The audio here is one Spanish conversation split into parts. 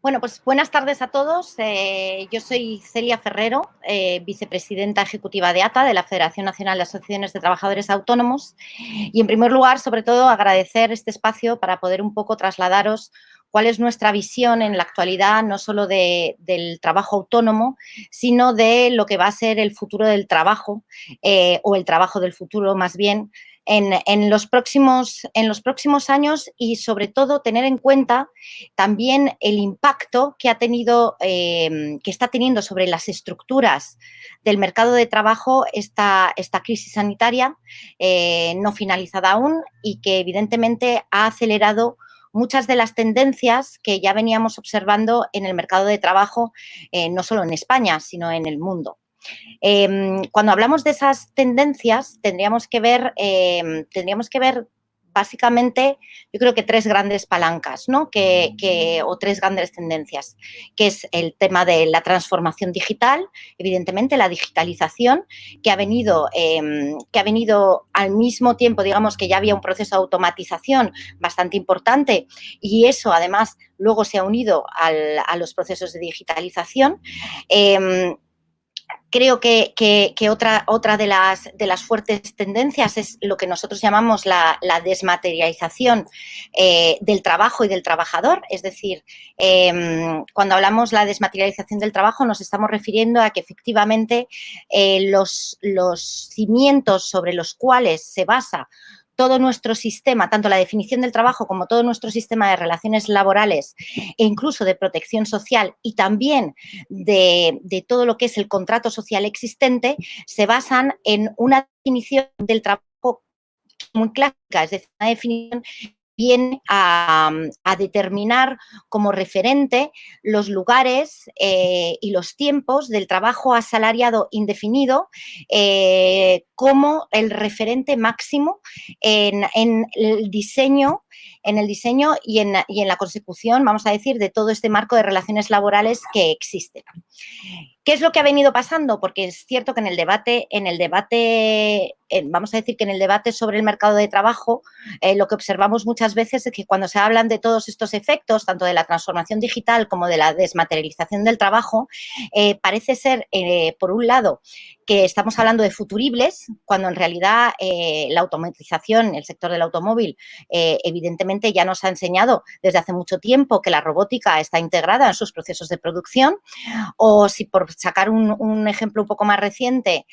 Bueno, pues buenas tardes a todos. Yo soy Celia Ferrero, vicepresidenta ejecutiva de ATA, de la Federación Nacional de Asociaciones de Trabajadores Autónomos. Y en primer lugar, sobre todo, agradecer este espacio para poder un poco trasladaros cuál es nuestra visión en la actualidad, no solo del trabajo autónomo, sino de lo que va a ser el futuro del trabajo, o el trabajo del futuro más bien, en los próximos años, y sobre todo tener en cuenta también el impacto que ha tenido, que está teniendo sobre las estructuras del mercado de trabajo esta crisis sanitaria, no finalizada aún, y que evidentemente ha acelerado muchas de las tendencias que ya veníamos observando en el mercado de trabajo, no solo en España, sino en el mundo. Cuando hablamos de esas tendencias, tendríamos que ver básicamente, yo creo que tres grandes palancas, ¿no? O tres grandes tendencias, que es el tema de la transformación digital, evidentemente la digitalización, que ha venido al mismo tiempo, digamos que ya había un proceso de automatización bastante importante, y eso además luego se ha unido a los procesos de digitalización. Creo que otra de las fuertes tendencias es lo que nosotros llamamos la desmaterialización del trabajo y del trabajador. Es decir, cuando hablamos de la desmaterialización del trabajo, nos estamos refiriendo a que efectivamente los cimientos sobre los cuales se basa todo nuestro sistema, tanto la definición del trabajo como todo nuestro sistema de relaciones laborales e incluso de protección social, y también de todo lo que es el contrato social existente, se basan en una definición del trabajo muy clásica, es decir, una definición viene a determinar como referente los lugares y los tiempos del trabajo asalariado indefinido como el referente máximo en el diseño y en la consecución, vamos a decir, de todo este marco de relaciones laborales que existe. ¿Qué es lo que ha venido pasando? Porque es cierto que en el debate, vamos a decir que en el debate sobre el mercado de trabajo, lo que observamos muchas veces es que cuando se hablan de todos estos efectos, tanto de la transformación digital como de la desmaterialización del trabajo, parece ser, por un lado, que estamos hablando de futuribles, cuando en realidad la automatización, el sector del automóvil, evidentemente ya nos ha enseñado desde hace mucho tiempo que la robótica está integrada en sus procesos de producción. O si, por sacar un ejemplo un poco más reciente,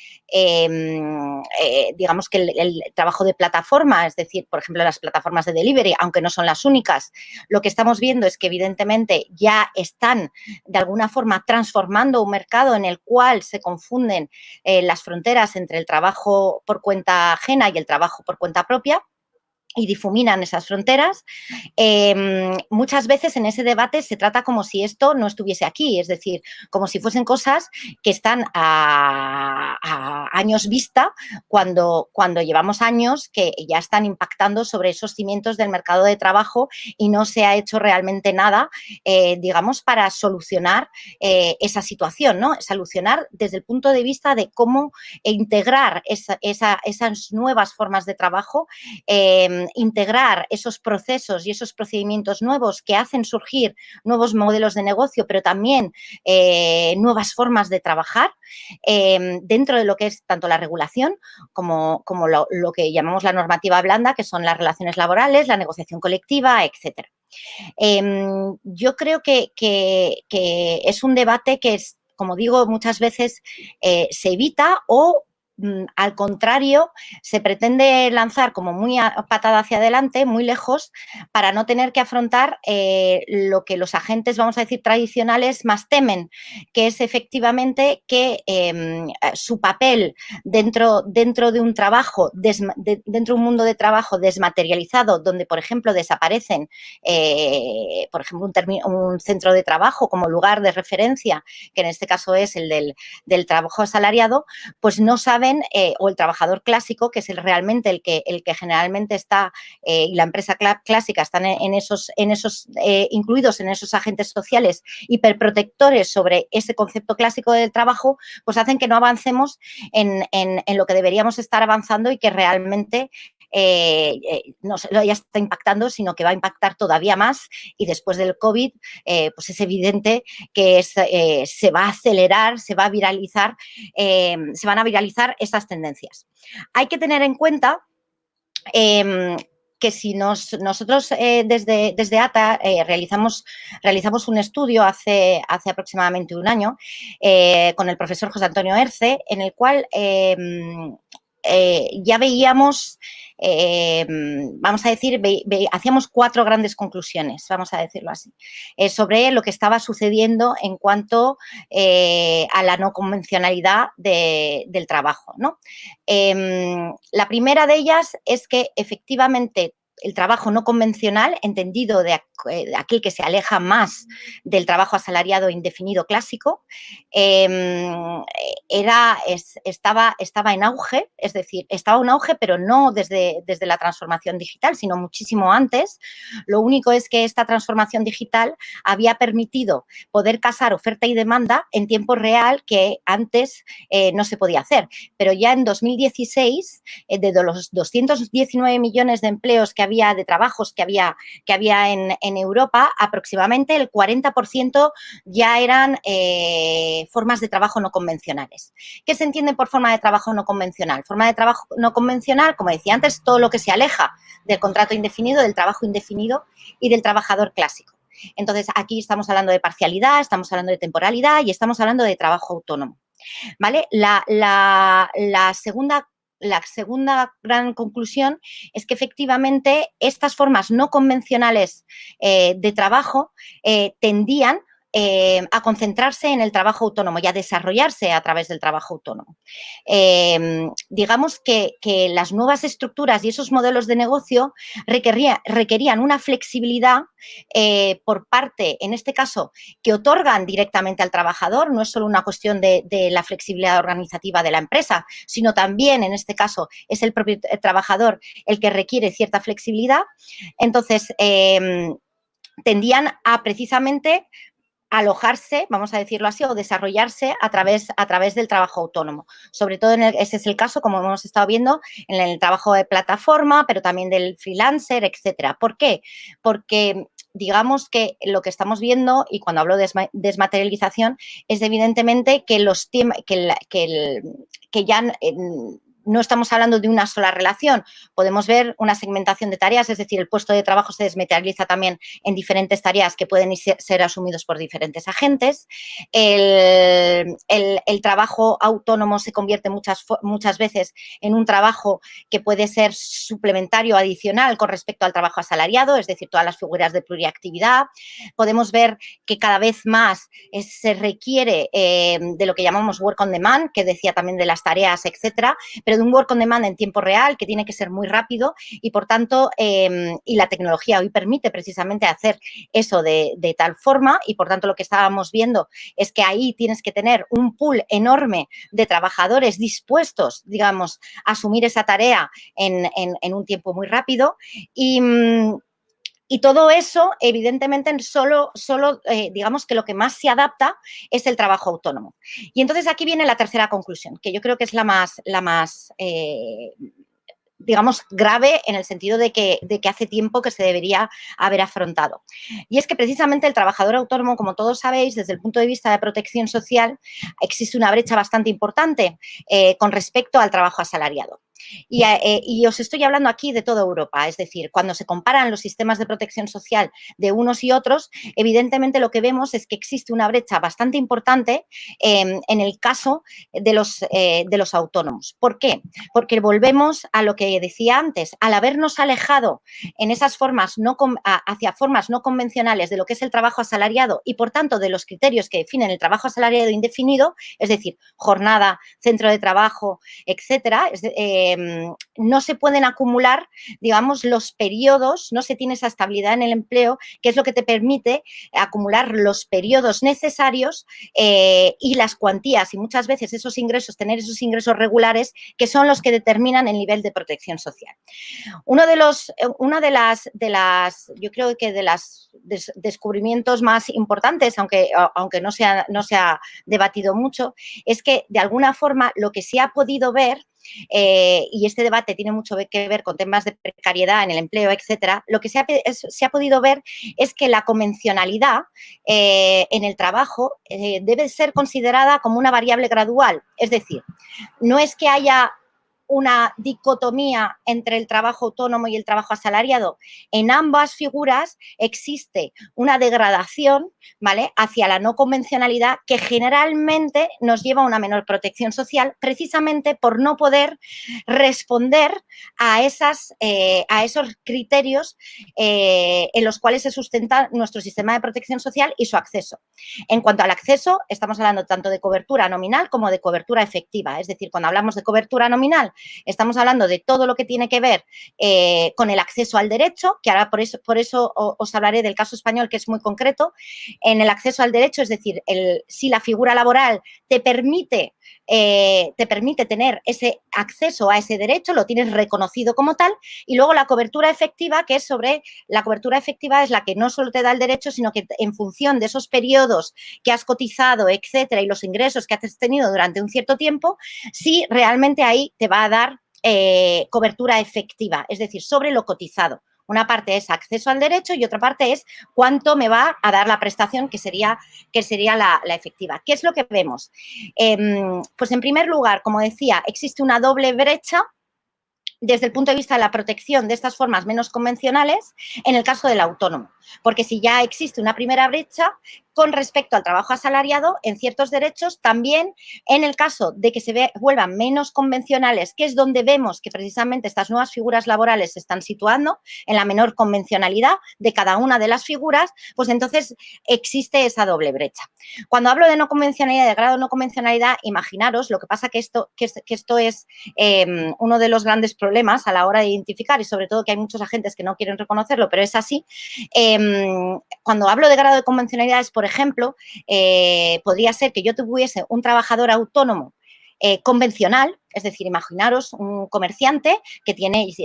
digamos que el trabajo de plataforma, es decir, por ejemplo, las plataformas de delivery, aunque no son las únicas, lo que estamos viendo es que evidentemente ya están de alguna forma transformando un mercado en el cual se confunden las fronteras entre el trabajo por cuenta ajena y el trabajo por cuenta propia, y difuminan esas fronteras. Muchas veces en ese debate se trata como si esto no estuviese aquí, es decir, como si fuesen cosas que están a años vista, cuando llevamos años que ya están impactando sobre esos cimientos del mercado de trabajo y no se ha hecho realmente nada, digamos, para solucionar esa situación, ¿no? Solucionar desde el punto de vista de cómo integrar esas nuevas formas de trabajo, integrar esos procesos y esos procedimientos nuevos que hacen surgir nuevos modelos de negocio, pero también nuevas formas de trabajar dentro de lo que es tanto la regulación como lo que llamamos la normativa blanda, que son las relaciones laborales, la negociación colectiva, etcétera. Yo creo que es un debate que, como digo, muchas veces se evita o al contrario, se pretende lanzar como muy patada hacia adelante, muy lejos, para no tener que afrontar lo que los agentes, vamos a decir, tradicionales más temen, que es efectivamente que su papel dentro de un trabajo, dentro de un mundo de trabajo desmaterializado, donde, por ejemplo, desaparecen, por ejemplo, un centro de trabajo como lugar de referencia, que en este caso es el del trabajo asalariado, pues no saben, o el trabajador clásico, que es realmente el que generalmente está, y la empresa clásica están incluidos en esos agentes sociales hiperprotectores sobre ese concepto clásico del trabajo, pues hacen que no avancemos en lo que deberíamos estar avanzando y que realmente no solo ya está impactando, sino que va a impactar todavía más, y después del COVID, pues es evidente que se va a acelerar, se va a viralizar, se van a viralizar estas tendencias. Hay que tener en cuenta que si nosotros desde ATA realizamos un estudio hace aproximadamente un año con el profesor José Antonio Erce, en el cual ya veíamos, vamos a decir, hacíamos 4 grandes conclusiones, vamos a decirlo así, sobre lo que estaba sucediendo en cuanto a la no convencionalidad del trabajo, ¿no? La primera de ellas es que efectivamente el trabajo no convencional, entendido de aquel que se aleja más del trabajo asalariado indefinido clásico, estaba en auge, es decir, estaba en auge, pero no desde la transformación digital, sino muchísimo antes. Lo único es que esta transformación digital había permitido poder casar oferta y demanda en tiempo real, que antes no se podía hacer. Pero ya en 2016, de los 219 millones de empleos que había, de trabajos que había en Europa, aproximadamente el 40% ya eran formas de trabajo no convencionales. ¿Qué se entiende por forma de trabajo no convencional? Forma de trabajo no convencional, como decía antes, todo lo que se aleja del contrato indefinido, del trabajo indefinido y del trabajador clásico. Entonces, aquí estamos hablando de parcialidad, estamos hablando de temporalidad y estamos hablando de trabajo autónomo, ¿vale? La segunda gran conclusión es que efectivamente estas formas no convencionales de trabajo tendían a concentrarse en el trabajo autónomo y a desarrollarse a través del trabajo autónomo. Digamos que las nuevas estructuras y esos modelos de negocio requerían una flexibilidad por parte, en este caso, que otorgan directamente al trabajador. No es solo una cuestión de la flexibilidad organizativa de la empresa, sino también, en este caso, es el propio trabajador el que requiere cierta flexibilidad. Entonces, tendían a precisamente alojarse, vamos a decirlo así, o desarrollarse a través del trabajo autónomo. Sobre todo, ese es el caso, como hemos estado viendo, en el trabajo de plataforma, pero también del freelancer, etcétera. ¿Por qué? Porque digamos que lo que estamos viendo, y cuando hablo de desmaterialización, es evidentemente que ya no estamos hablando de una sola relación. Podemos ver una segmentación de tareas, es decir, el puesto de trabajo se desmaterializa también en diferentes tareas que pueden ser asumidos por diferentes agentes. El trabajo autónomo se convierte muchas veces en un trabajo que puede ser suplementario, adicional con respecto al trabajo asalariado, es decir, todas las figuras de pluriactividad. Podemos ver que cada vez más se requiere de lo que llamamos work on demand, que decía también de las tareas, etcétera, pero de un work on demand en tiempo real, que tiene que ser muy rápido y, por tanto, y la tecnología hoy permite precisamente hacer eso de tal forma, y, por tanto, lo que estábamos viendo es que ahí tienes que tener un pool enorme de trabajadores dispuestos, digamos, a asumir esa tarea en un tiempo muy rápido. Y todo eso, evidentemente, solo digamos que lo que más se adapta es el trabajo autónomo. Y entonces aquí viene la tercera conclusión, que yo creo que es la más digamos, grave, en el sentido de que hace tiempo que se debería haber afrontado. Y es que precisamente el trabajador autónomo, como todos sabéis, desde el punto de vista de protección social, existe una brecha bastante importante con respecto al trabajo asalariado. Y os estoy hablando aquí de toda Europa, es decir, cuando se comparan los sistemas de protección social de unos y otros, evidentemente lo que vemos es que existe una brecha bastante importante en el caso de los autónomos. ¿Por qué? Porque volvemos a lo que decía antes, al habernos alejado en esas formas hacia formas no convencionales de lo que es el trabajo asalariado y, por tanto, de los criterios que definen el trabajo asalariado indefinido, es decir, jornada, centro de trabajo, etcétera, no se pueden acumular, digamos, los periodos, no se tiene esa estabilidad en el empleo, que es lo que te permite acumular los periodos necesarios y las cuantías, y muchas veces esos ingresos, tener esos ingresos regulares, que son los que determinan el nivel de protección social. Una de las, yo creo que de los descubrimientos más importantes, aunque no se ha debatido mucho, es que de alguna forma lo que se ha podido ver y este debate tiene mucho que ver con temas de precariedad en el empleo, etcétera, lo que se ha podido ver es que la convencionalidad en el trabajo debe ser considerada como una variable gradual. Es decir, no es que haya una dicotomía entre el trabajo autónomo y el trabajo asalariado. En ambas figuras existe una degradación, ¿vale?, hacia la no convencionalidad que generalmente nos lleva a una menor protección social, precisamente por no poder responder a esos criterios en los cuales se sustenta nuestro sistema de protección social y su acceso. En cuanto al acceso, estamos hablando tanto de cobertura nominal como de cobertura efectiva. Es decir, cuando hablamos de cobertura nominal, estamos hablando de todo lo que tiene que ver con el acceso al derecho, que ahora por eso os hablaré del caso español, que es muy concreto. En el acceso al derecho, es decir, si la figura laboral te permite tener ese acceso a ese derecho, lo tienes reconocido como tal, y luego la cobertura efectiva, que es la cobertura efectiva es la que no solo te da el derecho, sino que en función de esos periodos que has cotizado, etcétera, y los ingresos que has tenido durante un cierto tiempo, sí realmente ahí te va a dar cobertura efectiva, es decir, sobre lo cotizado. Una parte es acceso al derecho y otra parte es cuánto me va a dar la prestación, que sería la efectiva. ¿Qué es lo que vemos? Pues en primer lugar, como decía, existe una doble brecha desde el punto de vista de la protección de estas formas menos convencionales en el caso del autónomo. Porque si ya existe una primera brecha con respecto al trabajo asalariado en ciertos derechos, también en el caso de que se vuelvan menos convencionales, que es donde vemos que precisamente estas nuevas figuras laborales se están situando en la menor convencionalidad de cada una de las figuras, pues entonces existe esa doble brecha. Cuando hablo de no convencionalidad, de grado de no convencionalidad, imaginaros, lo que pasa que esto es uno de los grandes problemas a la hora de identificar, y sobre todo que hay muchos agentes que no quieren reconocerlo, pero es así. Cuando hablo de grado de convencionalidad es, por ejemplo, podría ser que yo tuviese un trabajador autónomo convencional, es decir, imaginaros un comerciante que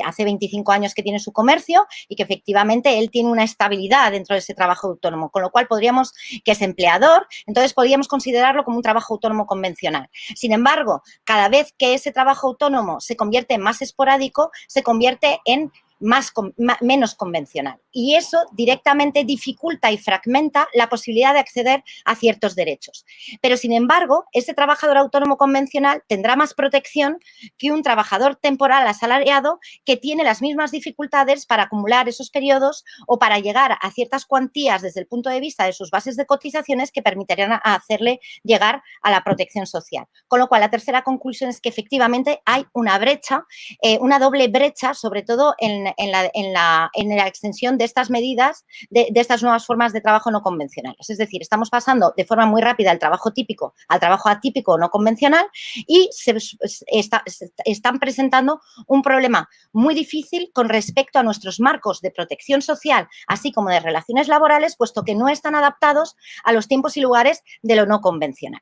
hace 25 años que tiene su comercio y que efectivamente él tiene una estabilidad dentro de ese trabajo autónomo, con lo cual que es empleador, entonces podríamos considerarlo como un trabajo autónomo convencional. Sin embargo, cada vez que ese trabajo autónomo se convierte en más esporádico, se convierte en menos convencional. Y eso directamente dificulta y fragmenta la posibilidad de acceder a ciertos derechos. Pero, sin embargo, ese trabajador autónomo convencional tendrá más protección que un trabajador temporal asalariado que tiene las mismas dificultades para acumular esos periodos o para llegar a ciertas cuantías desde el punto de vista de sus bases de cotizaciones que permitirían hacerle llegar a la protección social. Con lo cual, la tercera conclusión es que efectivamente hay una brecha, una doble brecha, sobre todo en la extensión de estas medidas, de estas nuevas formas de trabajo no convencionales. Es decir, estamos pasando de forma muy rápida del trabajo típico al trabajo atípico o no convencional y están presentando un problema muy difícil con respecto a nuestros marcos de protección social, así como de relaciones laborales, puesto que no están adaptados a los tiempos y lugares de lo no convencional.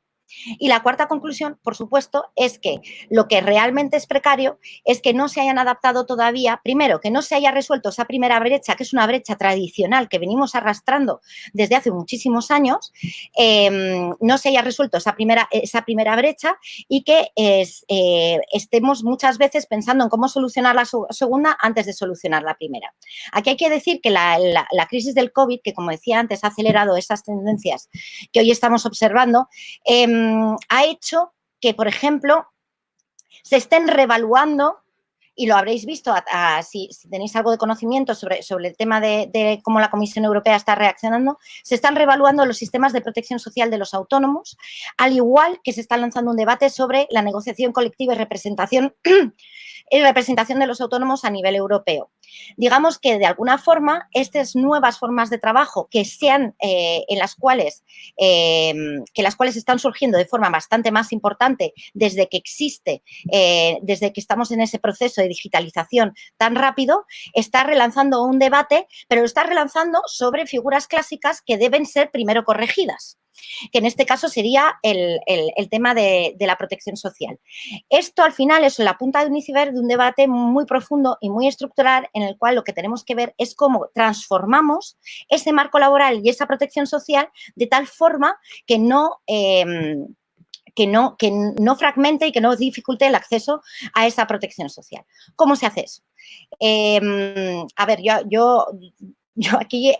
Y la cuarta conclusión, por supuesto, es que lo que realmente es precario es que no se hayan adaptado todavía, primero, que no se haya resuelto esa primera brecha, que es una brecha tradicional que venimos arrastrando desde hace muchísimos años, no se haya resuelto esa primera brecha y que estemos muchas veces pensando en cómo solucionar la segunda antes de solucionar la primera. Aquí hay que decir que la crisis del COVID, que como decía antes, ha acelerado esas tendencias que hoy estamos observando, ha hecho que, por ejemplo, se estén revaluando, y lo habréis visto si tenéis algo de conocimiento sobre el tema de cómo la Comisión Europea está reaccionando, se están revaluando los sistemas de protección social de los autónomos, al igual que se está lanzando un debate sobre la negociación colectiva y representación de los autónomos a nivel europeo. Digamos que, de alguna forma, estas nuevas formas de trabajo en las cuales están surgiendo de forma bastante más importante desde que estamos en ese proceso de digitalización tan rápido, está relanzando un debate, pero lo está relanzando sobre figuras clásicas que deben ser primero corregidas, que en este caso sería el tema de la protección social. Esto, al final, es la punta de un iceberg de un debate muy profundo y muy estructural, en el cual lo que tenemos que ver es cómo transformamos ese marco laboral y esa protección social de tal forma que no que no fragmente y que no dificulte el acceso a esa protección social. ¿Cómo se hace eso? A ver, yo aquí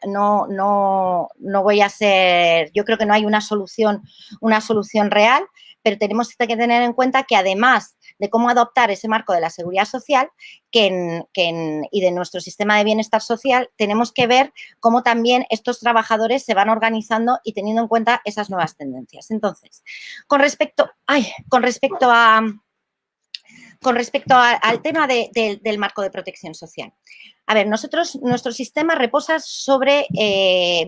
no voy a ser, yo creo que no hay una solución real, pero tenemos que tener en cuenta que además de cómo adoptar ese marco de la seguridad social y de nuestro sistema de bienestar social, tenemos que ver cómo también estos trabajadores se van organizando y teniendo en cuenta esas nuevas tendencias. Entonces, con respecto al tema del marco de protección social. A ver, nuestro sistema reposa sobre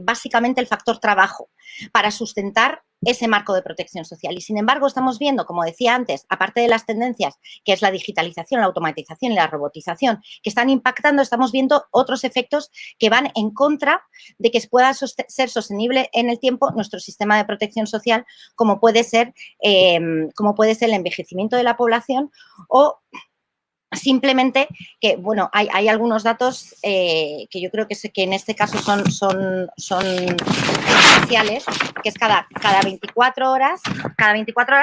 básicamente el factor trabajo para sustentar ese marco de protección social. Y sin embargo, estamos viendo, como decía antes, aparte de las tendencias, que es la digitalización, la automatización y la robotización, que están impactando, estamos viendo otros efectos que van en contra de que pueda ser sostenible en el tiempo nuestro sistema de protección social, como puede ser el envejecimiento de la población o simplemente que, bueno, hay algunos datos que yo creo que en este caso son esenciales, que es cada 24 horas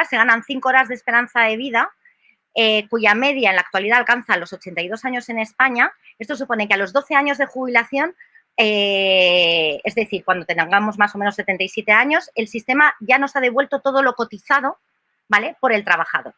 se ganan 5 horas de esperanza de vida, cuya media en la actualidad alcanza los 82 años en España. Esto supone que a los 12 años de jubilación, es decir, cuando tengamos más o menos 77 años, el sistema ya nos ha devuelto todo lo cotizado, ¿vale?, por el trabajador.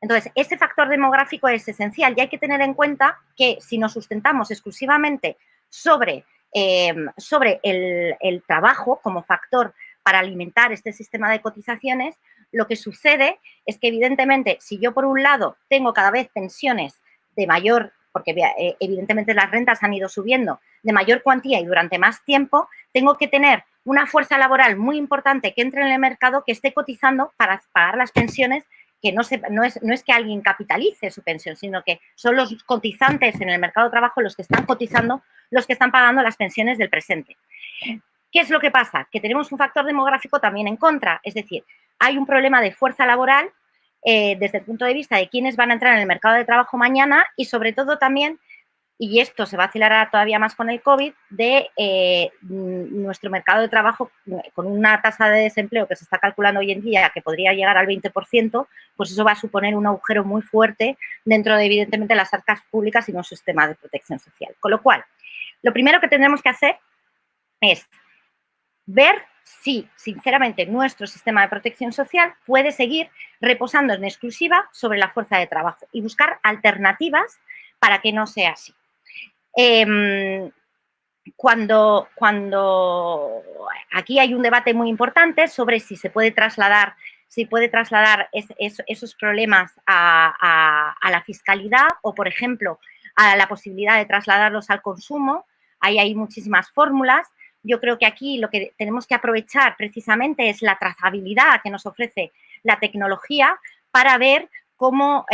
Entonces, ese factor demográfico es esencial y hay que tener en cuenta que si nos sustentamos exclusivamente sobre el trabajo como factor para alimentar este sistema de cotizaciones, lo que sucede es que, evidentemente, si yo, por un lado, tengo cada vez pensiones de mayor, porque evidentemente las rentas han ido subiendo, de mayor cuantía y durante más tiempo, tengo que tener una fuerza laboral muy importante que entre en el mercado, que esté cotizando para pagar las pensiones, que no es que alguien capitalice su pensión, sino que son los cotizantes en el mercado de trabajo los que están cotizando, los que están pagando las pensiones del presente. ¿Qué es lo que pasa? Que tenemos un factor demográfico también en contra, es decir, hay un problema de fuerza laboral desde el punto de vista de quiénes van a entrar en el mercado de trabajo mañana y sobre todo también, y esto se va a acelerar todavía más con el COVID, de nuestro mercado de trabajo con una tasa de desempleo que se está calculando hoy en día que podría llegar al 20%, pues eso va a suponer un agujero muy fuerte dentro de, evidentemente, las arcas públicas y no un sistema de protección social. Con lo cual, lo primero que tendremos que hacer es ver si, sinceramente, nuestro sistema de protección social puede seguir reposando en exclusiva sobre la fuerza de trabajo y buscar alternativas para que no sea así. Cuando aquí hay un debate muy importante sobre si se puede trasladar esos problemas a la fiscalidad o, por ejemplo, a la posibilidad de trasladarlos al consumo. Ahí hay muchísimas fórmulas. Yo creo que aquí lo que tenemos que aprovechar precisamente es la trazabilidad que nos ofrece la tecnología para ver cómo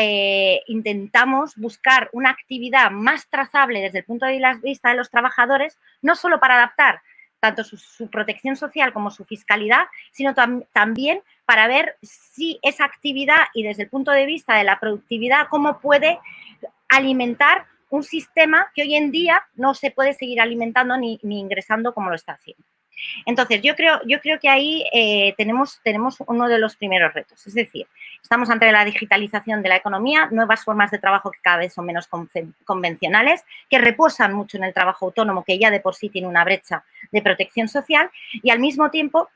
intentamos buscar una actividad más trazable desde el punto de vista de los trabajadores, no solo para adaptar tanto su protección social como su fiscalidad, sino también para ver si esa actividad y desde el punto de vista de la productividad, cómo puede alimentar un sistema que hoy en día no se puede seguir alimentando ni ingresando como lo está haciendo. Entonces, yo creo que ahí tenemos uno de los primeros retos. Es decir, estamos ante la digitalización de la economía, nuevas formas de trabajo que cada vez son menos convencionales, que reposan mucho en el trabajo autónomo, que ya de por sí tiene una brecha de protección social, y al mismo tiempo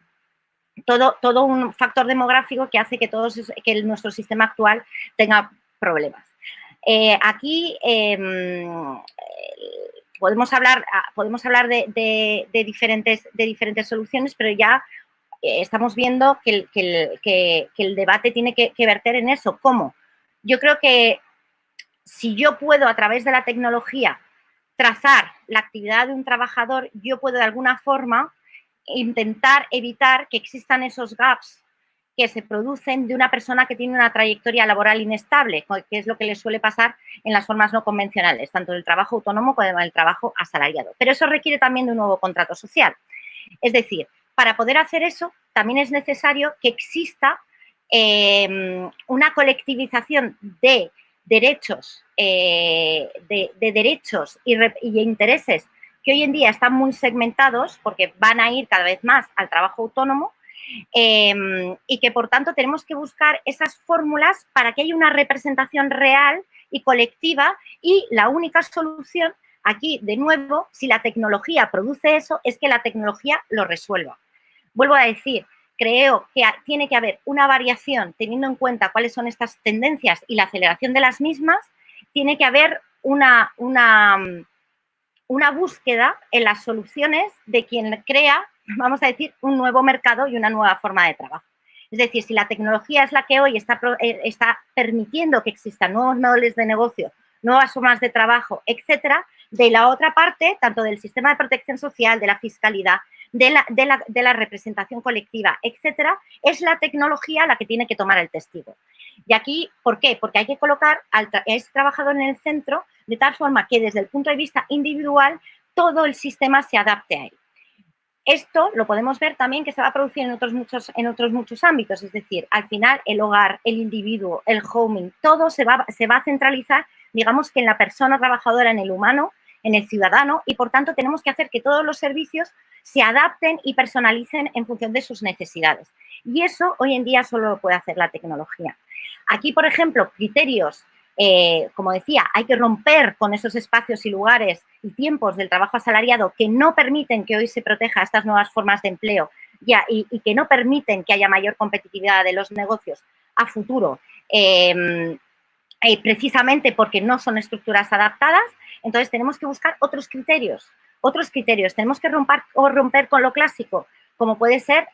todo un factor demográfico que hace que nuestro sistema actual tenga problemas. Aquí podemos hablar de diferentes soluciones, pero ya estamos viendo que el debate tiene que verter en eso. ¿Cómo? Yo creo que si yo puedo, a través de la tecnología, trazar la actividad de un trabajador, yo puedo de alguna forma intentar evitar que existan esos gaps que se producen de una persona que tiene una trayectoria laboral inestable, que es lo que le suele pasar en las formas no convencionales, tanto del trabajo autónomo como del trabajo asalariado. Pero eso requiere también de un nuevo contrato social. Es decir, para poder hacer eso, también es necesario que exista una colectivización de derechos, derechos y intereses que hoy en día están muy segmentados porque van a ir cada vez más al trabajo autónomo, y que, por tanto, tenemos que buscar esas fórmulas para que haya una representación real y colectiva, y la única solución aquí, de nuevo, si la tecnología produce eso, es que la tecnología lo resuelva. Vuelvo a decir, creo que tiene que haber una variación teniendo en cuenta cuáles son estas tendencias y la aceleración de las mismas. Tiene que haber una búsqueda en las soluciones de quien crea, vamos a decir, un nuevo mercado y una nueva forma de trabajo. Es decir, si la tecnología es la que hoy está permitiendo que existan nuevos modelos de negocio, nuevas formas de trabajo, etcétera, de la otra parte, tanto del sistema de protección social, de la fiscalidad, de la representación colectiva, etcétera, es la tecnología la que tiene que tomar el testigo. Y aquí, ¿por qué? Porque hay que colocar a ese trabajador en el centro de tal forma que desde el punto de vista individual todo el sistema se adapte a él. Esto lo podemos ver también que se va a producir en otros muchos ámbitos, es decir, al final el hogar, el individuo, el homing, todo se va a centralizar, digamos que en la persona trabajadora, en el humano, en el ciudadano, y por tanto tenemos que hacer que todos los servicios se adapten y personalicen en función de sus necesidades. Y eso hoy en día solo lo puede hacer la tecnología. Aquí, por ejemplo, criterios, como decía, hay que romper con esos espacios y lugares y tiempos del trabajo asalariado que no permiten que hoy se proteja estas nuevas formas de empleo y que no permiten que haya mayor competitividad de los negocios a futuro, precisamente porque no son estructuras adaptadas. Entonces, tenemos que buscar otros criterios. Tenemos que romper con lo clásico, como puede ser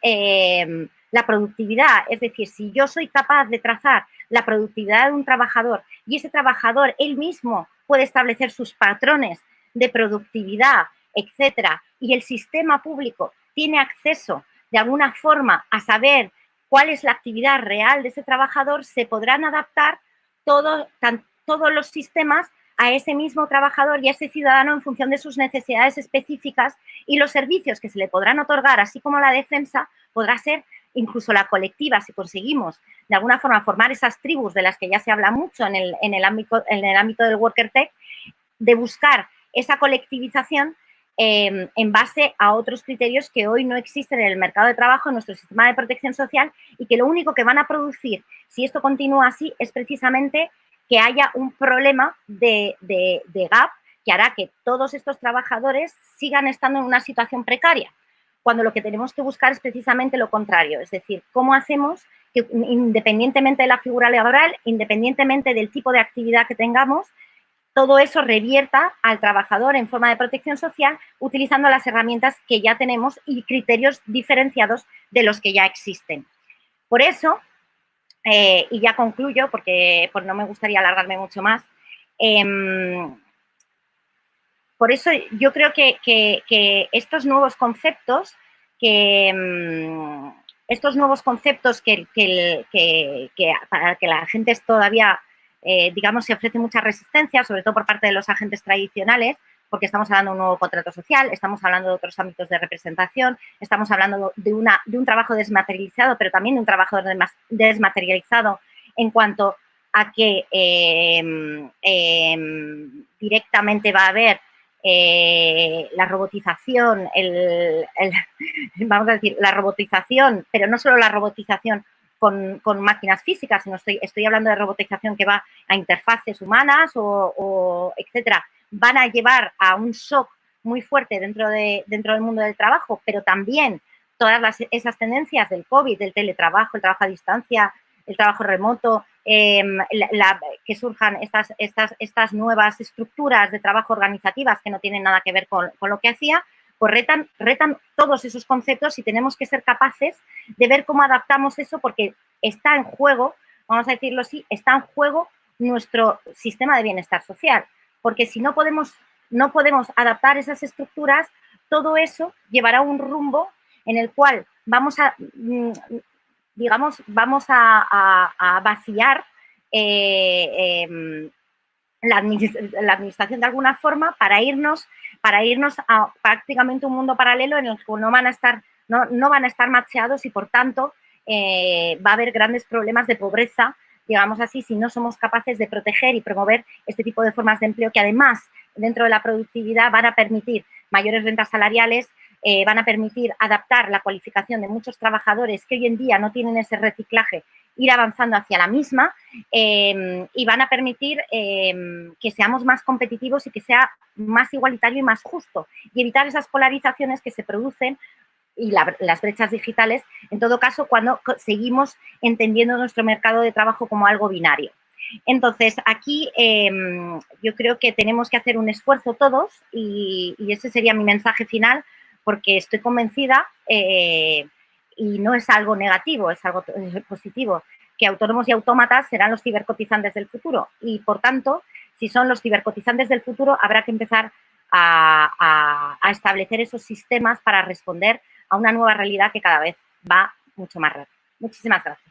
la productividad. Es decir, si yo soy capaz de trazar la productividad de un trabajador y ese trabajador él mismo puede establecer sus patrones de productividad, etcétera, y el sistema público tiene acceso de alguna forma a saber cuál es la actividad real de ese trabajador, se podrán adaptar todos los sistemas a ese mismo trabajador y a ese ciudadano en función de sus necesidades específicas, y los servicios que se le podrán otorgar, así como la defensa, podrá ser incluso la colectiva, si conseguimos de alguna forma formar esas tribus de las que ya se habla mucho en el ámbito del Worker Tech, de buscar esa colectivización en base a otros criterios que hoy no existen en el mercado de trabajo, en nuestro sistema de protección social, y que lo único que van a producir, si esto continúa así, es precisamente que haya un problema de gap que hará que todos estos trabajadores sigan estando en una situación precaria, cuando lo que tenemos que buscar es precisamente lo contrario, es decir, cómo hacemos que, independientemente de la figura laboral, independientemente del tipo de actividad que tengamos, todo eso revierta al trabajador en forma de protección social utilizando las herramientas que ya tenemos y criterios diferenciados de los que ya existen. Por eso, y ya concluyo porque no me gustaría alargarme mucho más, por eso yo creo que estos nuevos conceptos para que la gente todavía, digamos, se ofrece mucha resistencia, sobre todo por parte de los agentes tradicionales, porque estamos hablando de un nuevo contrato social, estamos hablando de otros ámbitos de representación, estamos hablando de un trabajo desmaterializado, pero también de un trabajo desmaterializado en cuanto a que directamente va a haber la robotización, vamos a decir, la robotización, pero no solo la robotización con máquinas físicas, sino estoy hablando de robotización que va a interfaces humanas o etcétera, van a llevar a un shock muy fuerte dentro del mundo del trabajo, pero también todas esas tendencias del COVID, del teletrabajo, el trabajo a distancia, el trabajo remoto, que surjan estas nuevas estructuras de trabajo organizativas que no tienen nada que ver con lo que hacía, pues retan todos esos conceptos y tenemos que ser capaces de ver cómo adaptamos eso, porque está en juego, vamos a decirlo así, está en juego nuestro sistema de bienestar social, porque si no podemos adaptar esas estructuras, todo eso llevará a un rumbo en el cual vamos a vaciar la administración de alguna forma para irnos a prácticamente un mundo paralelo en el que no van a estar macheados y, por tanto, va a haber grandes problemas de pobreza, digamos así, si no somos capaces de proteger y promover este tipo de formas de empleo que, además, dentro de la productividad van a permitir mayores rentas salariales, van a permitir adaptar la cualificación de muchos trabajadores que hoy en día no tienen ese reciclaje, ir avanzando hacia la misma y van a permitir que seamos más competitivos y que sea más igualitario y más justo y evitar esas polarizaciones que se producen y las brechas digitales, en todo caso, cuando seguimos entendiendo nuestro mercado de trabajo como algo binario. Entonces, aquí yo creo que tenemos que hacer un esfuerzo todos y ese sería mi mensaje final, porque estoy convencida, y no es algo negativo, es algo positivo, que autónomos y autómatas serán los cibercotizantes del futuro y, por tanto, si son los cibercotizantes del futuro, habrá que empezar a establecer esos sistemas para responder a una nueva realidad que cada vez va mucho más rápido. Muchísimas gracias.